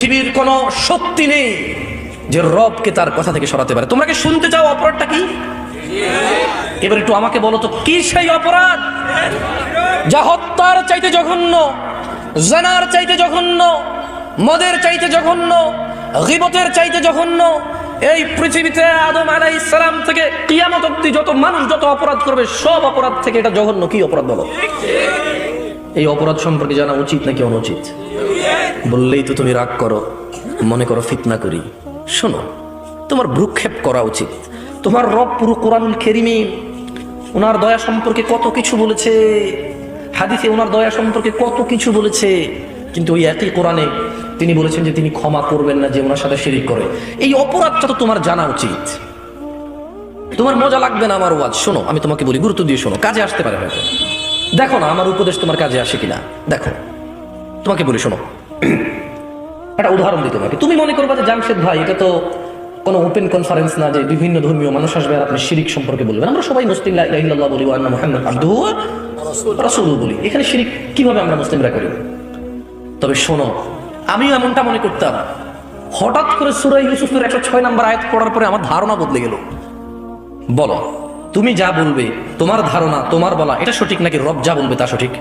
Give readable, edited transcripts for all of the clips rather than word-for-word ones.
পৃথিবীর কোনো শক্তি নেই যে রবকে তার কথা থেকে সরাতে পারে। তোমরা কি শুনতে চাও অপরাধটা কি? এবার একটু আমাকে বলো তো, কি সেই অপরাধ যা হত্যার চাইতে জঘন্য, জানার চাইতে জঘন্য, মদের চাইতে জঘন্য, গীবতের চাইতে জঘন্য? এই পৃথিবীতে আদম আলাইহিস সালাম থেকে কিয়ামত অবধি যত মানুষ যত অপরাধ করবে সব অপরাধ থেকে এটা জঘন্য। কি অপরাধ বলো? এই অপরাধ সম্পর্কে জানা উচিত নাকি অনুচিত? বললেই তো তুমি রাগ করো, মনে করো ফিতনা করি। শোনো, তোমার ভ্রুক্ষেপ করা উচিত। তোমার রব পুরো কোরআনুল কারীমে ওনার দয়া সম্পর্কে কত কিছু বলেছে, হাদিসে ওনার দয়া সম্পর্কে কত কিছু বলেছে, কিন্তু ওই একই কোরআনে তিনি বলেছেন যে তিনি ক্ষমা করবেন না যে ওনার সাথে শিরিক করে। এই অপরাধটা তো তোমার জানা উচিত। তোমার মজা লাগবে না আমার ওয়াজ, শোনো আমি তোমাকে বলি, গুরুত্ব দিয়ে শোনো, কাজে আসতে পারে হয়তো। দেখো না আমার উপদেশ তোমার কাজে আসে কিনা, দেখো। তোমাকে বলি শোনো, একটা উদাহরণ দিই তোমাকে। তুমি মনে করবা যে জামশেদ ভাই এটা তো কোনো ওপেন কনফারেন্স না যে বিভিন্ন ধর্মীয় মানুষ আসবে আর আপনি শিরিক সম্পর্কে বলবেন। আমরা সবাই মুসলিম, লা ইলাহা ইল্লাল্লাহ বলি, ওয়া আন্না মুহাম্মাদান আবদুহু ওয়া রাসূলুহু বলি। এখানে শিরিক কিভাবে আমরা মুসলিমরা করি? তবে শোনো, আমিও এমনটা মনে করতাম। হঠাৎ করে সূরা ইউসুফের 106 নম্বর আয়াত পড়ার পরে আমার ধারণা বদলে গেল। বলো তুমি যা বলবে, তোমার ধারণা, তোমার বলা এটা সঠিক নাকি রব যা বলবে তা সঠিক?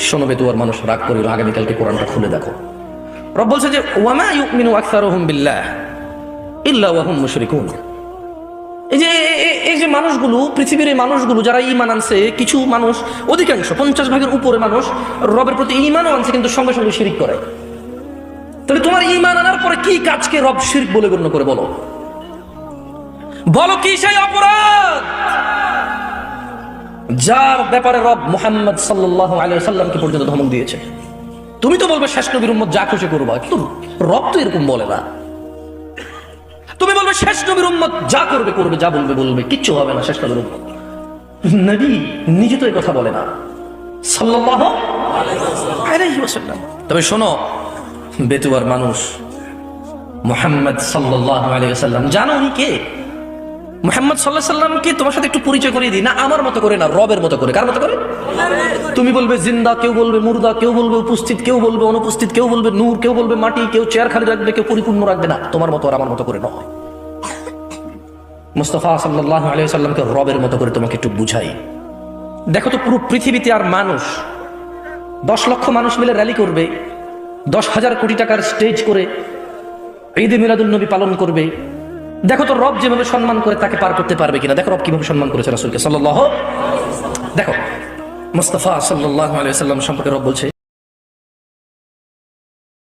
শোনো বেতুয়ার মানুষ, রাগ করিল, আগামীকালকে কোরআনটা খুলে দেখো। রব বলছে যে ওয়ামা ইউমিনু আকসারুহুম বিল্লাহ ইল্লা ওয়া হুম মুশরিকুন। এই যে মানুষগুলো, পৃথিবীর এই মানুষগুলো যারা ঈমান আনছে, কিছু মানুষ, অধিকাংশ 50 ভাগের উপরে মানুষ রবের প্রতি ঈমানও আনছে কিন্তু সঙ্গে সঙ্গে শিরক করে। তাহলে তোমার ঈমান আনার পরে কি কাজকে রব শিরক বলে গণ্য করে? বলো বলো কি সেই অপরাধ যার ব্যাপারে রব মুহাম্মদ সাল্লাল্লাহু আলাইহি ওয়াসাল্লামকে পর্যন্ত ধমক দিয়েছে? তুমি তো বলবে শেষ নবীর উম্মত যা খুশি করবা, কিন্তু রব তো এরকম বলে না। তুমি বলবে শেষ নবীর উম্মত যা করবে করবে, যা বলবে বলবে, কিচ্ছু হবে না শেষ নবীর উম্মত। নবী নিজে তো এই কথা বলে না সাল্লাল্লাহু আলাইহি ওয়াসাল্লাম। তবে শোনো বেতুয়ার মানুষ, মুহাম্মদ সাল্লাল্লাহু আলাইহি ওয়াসাল্লাম জানো উনি কে? মুহাম্মদ সাল্লাল্লাহু আলাইহি ওয়াসাল্লামকে তোমার সাথে একটু পরিচয় করিয়ে দিই না, আমার মতো করে না, রবের মতো করে। কার মতো করে? তুমি বলবে জিন্দা, কেউ বলবে মুর্দা, কেউ বলবে উপস্থিত, কেউ বলবে অনুপস্থিত, কেউ বলবে নূর, কেউ বলবে মাটি, কেউ চেয়ার খালি রাখবে, কেউ পরিপূর্ণ রাখবে না। তোমার মতো আর আমার মতো করে নয়। মুস্তাফা সাল্লাল্লাহু আলাইহি ওয়াসাল্লামকে রবের মতো করে তোমাকে একটু বুঝাই। দেখো তো পুরো পৃথিবীতে আর মানুষ 10 লক্ষ মানুষ মিলে র্যালি করবে, 10,000 কোটি টাকার স্টেজ করে ঈদে মিলাদুন নবী পালন করবে। দেখো তো রব যেভাবে সম্মান করে তাকে পার করতে পারবে কিনা? দেখো রব কিভাবে সম্মান করেছে রাসূলকে সাল্লাল্লাহু। দেখো মুস্তাফা সাল্লাল্লাহু আলাইহি ওয়াসাল্লাম সম্পর্কে রব বলছে